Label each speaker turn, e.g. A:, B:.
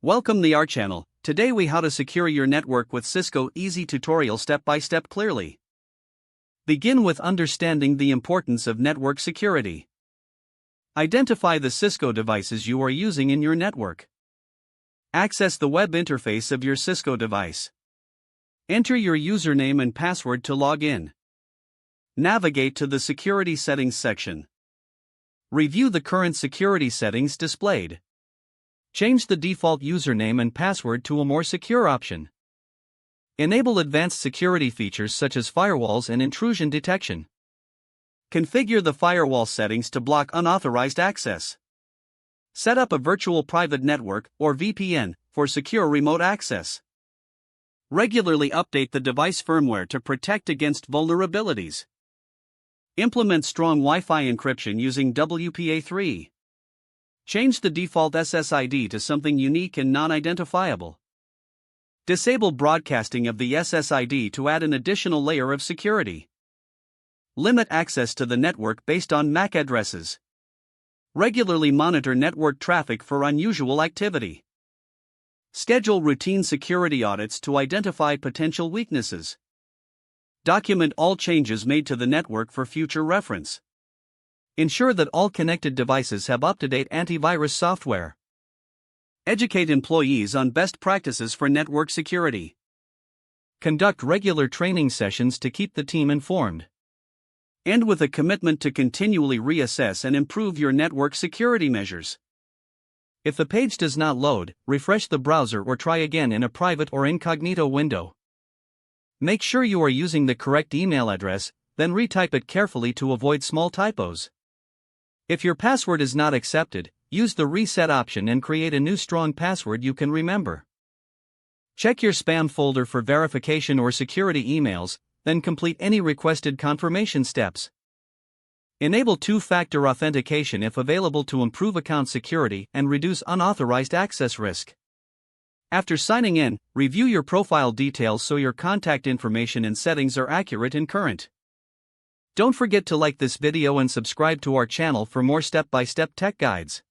A: Welcome to our channel. Today we how to secure your network with Cisco easy tutorial step by step clearly. Begin with understanding the importance of network security. Identify the Cisco devices you are using in your network. Access the web interface of your Cisco device. Enter your username and password to log in. Navigate to the security settings section. Review the current security settings displayed. Change the default username and password to a more secure option. Enable advanced security features such as firewalls and intrusion detection. Configure the firewall settings to block unauthorized access. Set up a virtual private network, or VPN, for secure remote access. Regularly update the device firmware to protect against vulnerabilities. Implement strong Wi-Fi encryption using WPA3. Change the default SSID to something unique and non-identifiable. Disable broadcasting of the SSID to add an additional layer of security. Limit access to the network based on MAC addresses. Regularly monitor network traffic for unusual activity. Schedule routine security audits to identify potential weaknesses. Document all changes made to the network for future reference. Ensure that all connected devices have up-to-date antivirus software. Educate employees on best practices for network security. Conduct regular training sessions to keep the team informed. End with a commitment to continually reassess and improve your network security measures. If the page does not load, refresh the browser or try again in a private or incognito window. Make sure you are using the correct email address, then retype it carefully to avoid small typos. If your password is not accepted, use the reset option and create a new strong password you can remember. Check your spam folder for verification or security emails, then complete any requested confirmation steps. Enable two-factor authentication if available to improve account security and reduce unauthorized access risk. After signing in, review your profile details so your contact information and settings are accurate and current. Don't forget to like this video and subscribe to our channel for more step-by-step tech guides.